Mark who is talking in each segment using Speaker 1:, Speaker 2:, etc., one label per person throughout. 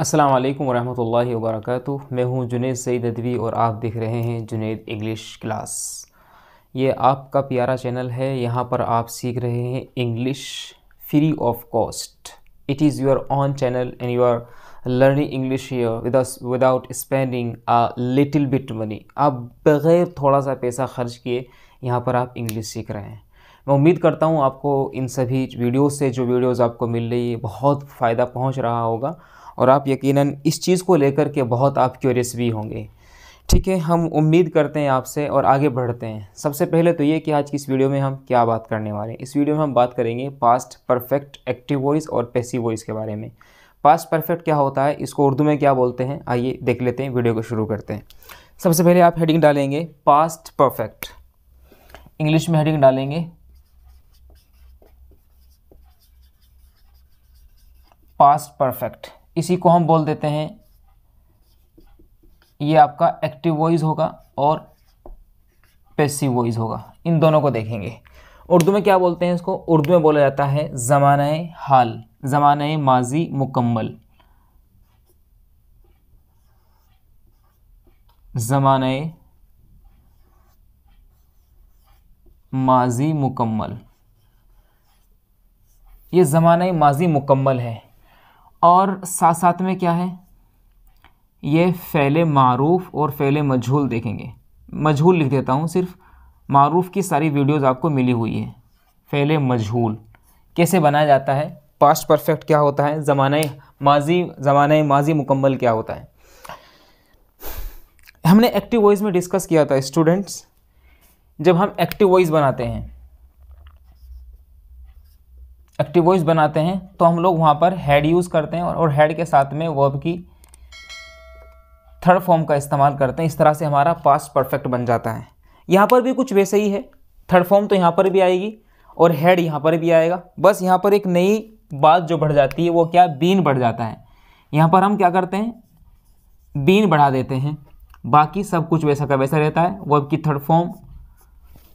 Speaker 1: अस्सलाम वालेकुम वरहमतुल्लाहि वबरकातुह। मैं हूं जुनैद सईद अदवी और आप देख रहे हैं जुनैद इंग्लिश क्लास। ये आपका प्यारा चैनल है। यहाँ पर आप सीख रहे हैं English free of cost. It is your own channel and you are learning English here without spending a little bit money. आप बग़ैर थोड़ा सा पैसा खर्च किए यहाँ पर आप इंग्लिश सीख रहे हैं। मैं उम्मीद करता हूँ आपको इन सभी वीडियोज़ से जो वीडियोज़ आपको मिल रही है बहुत फ़ायदा पहुँच रहा होगा और आप यकीनन इस चीज़ को लेकर के बहुत आप क्यूरियस भी होंगे। ठीक है, हम उम्मीद करते हैं आपसे और आगे बढ़ते हैं। सबसे पहले तो ये कि आज की इस वीडियो में हम क्या बात करने वाले हैं। इस वीडियो में हम बात करेंगे पास्ट परफेक्ट एक्टिव वॉइस और पैसिव वॉइस के बारे में। पास्ट परफेक्ट क्या होता है, इसको उर्दू में क्या बोलते हैं, आइए देख लेते हैं। वीडियो को शुरू करते हैं। सबसे पहले आप हेडिंग डालेंगे पास्ट परफेक्ट, इंग्लिश में हेडिंग डालेंगे पास्ट परफेक्ट। इसी को हम बोल देते हैं, ये आपका एक्टिव वॉइस होगा और पैसिव वॉइस होगा। इन दोनों को देखेंगे। उर्दू में क्या बोलते हैं इसको, उर्दू में बोला जाता है ज़माने हाल, ज़माने माजी मुकम्मल, ज़माने माजी मुकम्मल। ये ज़माने माजी मुकम्मल है और साथ साथ में क्या है, ये फ़ेले मारूफ़ और फ़ेले मजहूल देखेंगे। मजहूल लिख देता हूँ सिर्फ, मारूफ़ की सारी वीडियोज़ आपको मिली हुई है। फ़ेले मजहूल कैसे बनाया जाता है, पास्ट परफेक्ट क्या होता है, ज़माने माजी मुकम्मल क्या होता है। हमने एक्टिव वॉइस में डिस्कस किया था स्टूडेंट्स। जब हम एक्टिव वॉइस बनाते हैं तो हम लोग वहाँ पर हेड यूज़ करते हैं और हेड के साथ में वर्ब की थर्ड फॉर्म का इस्तेमाल करते हैं। इस तरह से हमारा पास्ट परफेक्ट बन जाता है। यहाँ पर भी कुछ वैसे ही है, थर्ड फॉर्म तो यहाँ पर भी आएगी और हेड यहाँ पर भी आएगा। बस यहाँ पर एक नई बात जो बढ़ जाती है वो क्या, बीन बढ़ जाता है। यहाँ पर हम क्या करते हैं, बीन बढ़ा देते हैं, बाकी सब कुछ वैसा का वैसा रहता है। वर्ब की थर्ड फॉर्म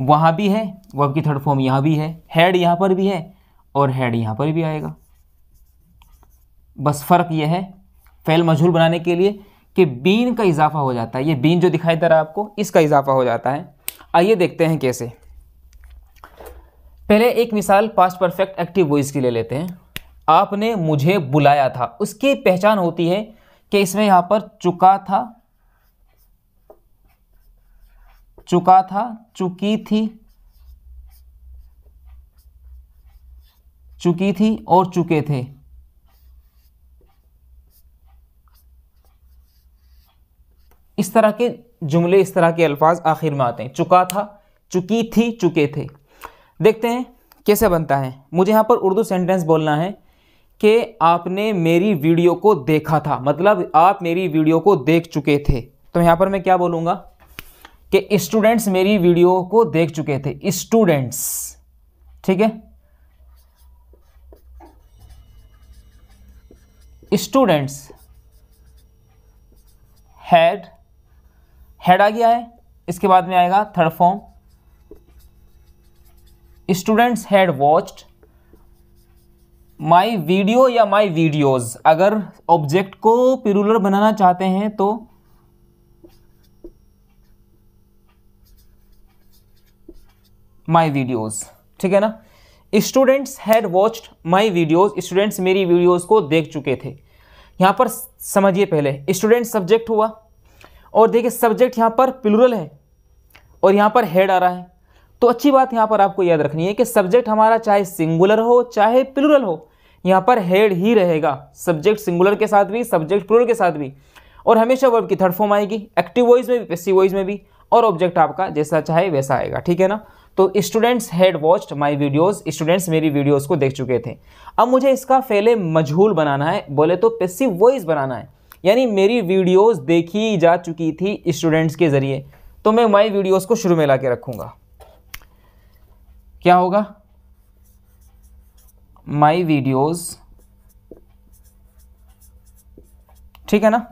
Speaker 1: वहाँ भी है, वर्ब की थर्ड फॉर्म यहाँ भी है, हेड यहाँ पर भी है और हेड यहाँ पर भी आएगा। बस फ़र्क यह है फ़ेल मजहूल बनाने के लिए कि बीन का इजाफा हो जाता है। ये बीन जो दिखाई दे रहा है आपको, इसका इजाफा हो जाता है। आइए देखते हैं कैसे। पहले एक मिसाल पास्ट परफेक्ट एक्टिव वॉइस की ले लेते हैं। आपने मुझे बुलाया था, उसकी पहचान होती है कि इसमें यहाँ पर चुका था, चुकी थी और चुके थे। इस तरह के जुमले, इस तरह के अल्फाज आखिर में आते हैं। चुका था, चुकी थी, चुके थे। देखते हैं कैसे बनता है। मुझे यहाँ पर उर्दू सेंटेंस बोलना है कि आपने मेरी वीडियो को देखा था, मतलब आप मेरी वीडियो को देख चुके थे। तो यहाँ पर मैं क्या बोलूँगा कि स्टूडेंट्स मेरी वीडियो को देख चुके थे। स्टूडेंट्स, ठीक है, स्टूडेंट्स हेड आ गया है। इसके बाद में आएगा third form, students had watched my video या माई वीडियोज। अगर ऑब्जेक्ट को प्लूरल बनाना चाहते हैं तो माई वीडियोज, ठीक है ना। Students had watched my videos, students मेरी वीडियोज को देख चुके थे। यहां पर समझिए, पहले स्टूडेंट सब्जेक्ट हुआ और देखिए सब्जेक्ट यहाँ पर प्लूरल है और यहाँ पर हेड आ रहा है। तो अच्छी बात यहाँ पर आपको याद रखनी है कि सब्जेक्ट हमारा चाहे सिंगुलर हो चाहे प्लूरल हो, यहाँ पर हेड ही रहेगा। सब्जेक्ट सिंगुलर के साथ भी, सब्जेक्ट प्लूरल के साथ भी, और हमेशा वर्ब की थर्ड फॉर्म आएगी, एक्टिव वॉइस में भी, पैसिव वॉइस में भी, और ऑब्जेक्ट आपका जैसा चाहे वैसा आएगा, ठीक है ना। तो students had watched my videos, students मेरी वीडियोज को देख चुके थे। अब मुझे इसका फ़ेले मजहूल बनाना है, बोले तो पैसिव वॉइस बनाना है, यानी मेरी वीडियोस देखी जा चुकी थी स्टूडेंट्स के ज़रिए। तो मैं माई वीडियोस को शुरू में ला के रखूँगा। क्या होगा, माई वीडियोस, ठीक है ना।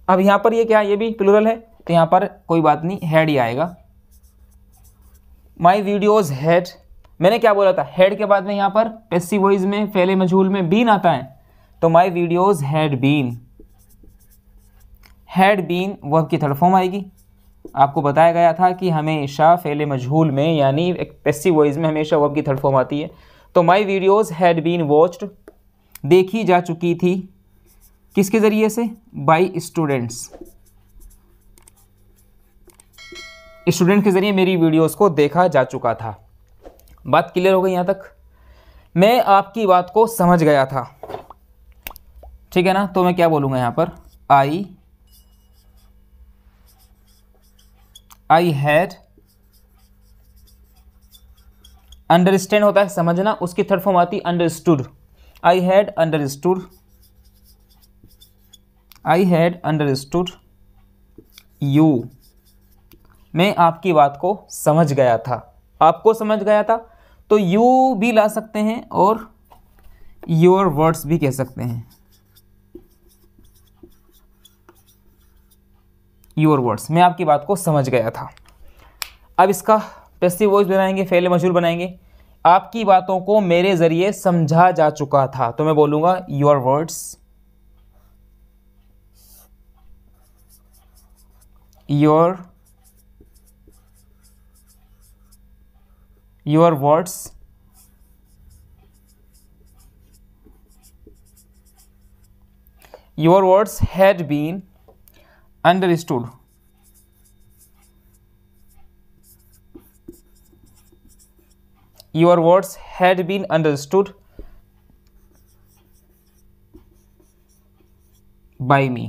Speaker 1: अब यहाँ पर ये क्या, ये भी प्लूरल है तो यहाँ पर कोई बात नहीं, हेड ही आएगा। माई वीडियोज़ हैड, मैंने क्या बोला था, हेड के बाद में यहाँ पर पैसिव वॉइस में फ़ेले मजहूल में बीन आता है, तो my videos had been, had been verb की थर्ड फॉर्म आएगी। आपको बताया गया था कि हमेशा फ़ेल मजहूल में यानी एक पैसिव वॉइस में हमेशा वर्ब की थर्ड फॉर्म आती है। तो my videos had been watched, देखी जा चुकी थी, किसके ज़रिए से? बाई स्टूडेंट्स, स्टूडेंट के ज़रिए मेरी वीडियोज़ को देखा जा चुका था। बात क्लियर हो गई यहाँ तक? मैं आपकी बात को समझ गया था, ठीक है ना। तो मैं क्या बोलूँगा यहाँ पर? आई हैड, अंडरस्टैंड होता है समझना, उसकी थर्ड फॉर्म आती है understood. I had understood, I had understood you, मैं आपकी बात को समझ गया था। आपको समझ गया था तो यू भी ला सकते हैं और योर वर्ड्स भी कह सकते हैं, योर वर्ड्स, मैं आपकी बात को समझ गया था। अब इसका पैसिव वॉइस बनाएंगे, फेल मजहूल बनाएंगे। आपकी बातों को मेरे ज़रिए समझा जा चुका था, तो मैं बोलूँगा your words, your words your words had been understood, your words had been understood by me,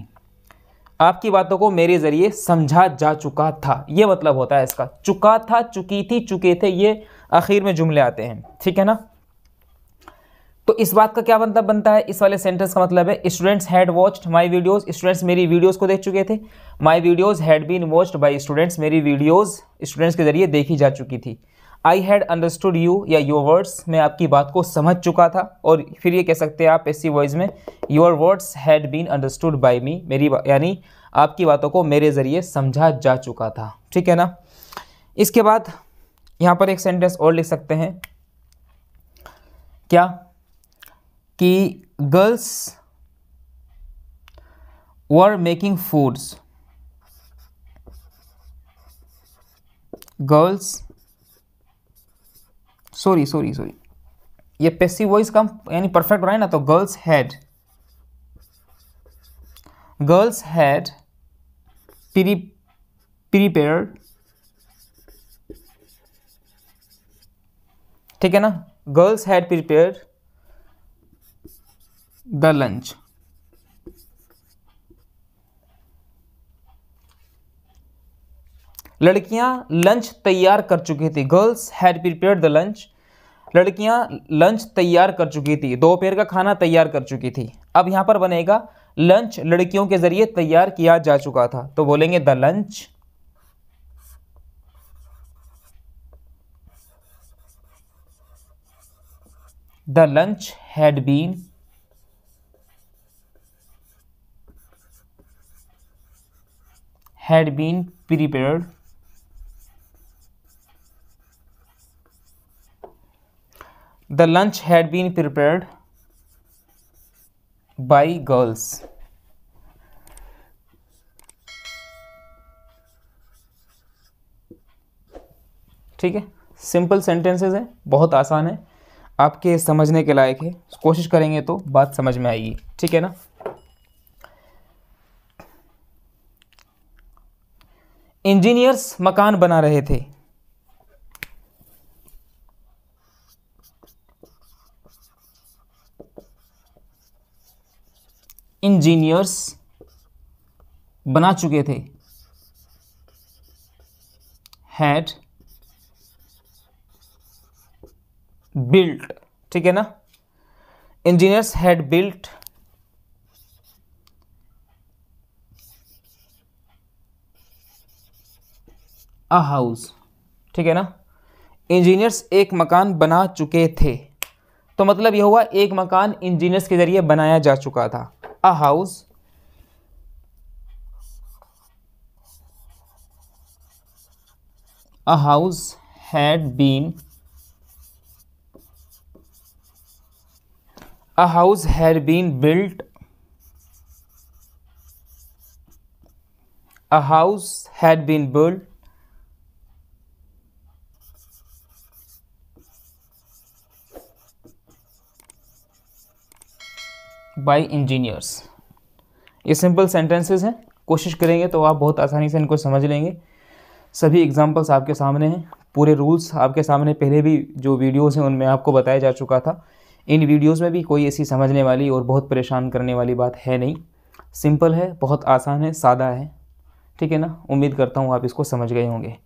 Speaker 1: आपकी बातों को मेरे ज़रिए समझा जा चुका था, ये मतलब होता है इसका। चुका था, चुकी थी, चुके थे, ये आखिर में जुमले आते हैं, ठीक है ना। तो इस बात का क्या मतलब बनता है? इस वाले सेंटेंस का मतलब है students had watched my videos, students मेरी वीडियोस को देख चुके थे। My videos had been watched by students, मेरी वीडियोस स्टूडेंट्स के जरिए देखी जा चुकी थी। आई हैड अंडरस्टूड यू या योर वर्ड्स, मैं आपकी बात को समझ चुका था। और फिर ये कह सकते हैं आप पैसिव वॉइस में your words had been understood by me, मेरी यानी आपकी बातों को मेरे ज़रिए समझा जा चुका था, ठीक है ना। इसके बाद यहाँ पर एक सेंटेंस और लिख सकते हैं, क्या कि girls were making foods, girls sorry ये पैसिव वॉइस का यानी परफेक्ट बनाए ना, तो गर्ल्स हैड प्रीपेयर्ड, ठीक है ना, girls had prepared the lunch, लड़कियां लंच तैयार कर चुकी थी। Girls had prepared the lunch, लड़कियां लंच तैयार कर चुकी थी, दोपहर का खाना तैयार कर चुकी थी। अब यहां पर बनेगा लंच लड़कियों के जरिए तैयार किया जा चुका था, तो बोलेंगे the lunch had been prepared the lunch had been prepared by girls, ठीक है। सिंपल सेंटेंसेस है, बहुत आसान है, आपके समझने के लायक है, कोशिश करेंगे तो बात समझ में आएगी, ठीक है ना। इंजीनियर्स मकान बना रहे थे, इंजीनियर्स बना चुके थे, हैड बिल्ट, ठीक है ना, engineers had built a house, ठीक है ना। इंजीनियर्स एक मकान बना चुके थे, तो मतलब यह हुआ एक मकान इंजीनियर्स के जरिए बनाया जा चुका था। A house had been built a house had been built by engineers. ये सिंपल सेंटेंसेस हैं, कोशिश करेंगे तो आप बहुत आसानी से इनको समझ लेंगे। सभी एग्जांपल्स आपके सामने हैं, पूरे रूल्स आपके सामने पहले भी जो वीडियोस हैं उनमें आपको बताया जा चुका था। इन वीडियोस में भी कोई ऐसी समझने वाली और बहुत परेशान करने वाली बात है नहीं, सिंपल है, बहुत आसान है, सादा है, ठीक है ना। उम्मीद करता हूँ आप इसको समझ गए होंगे।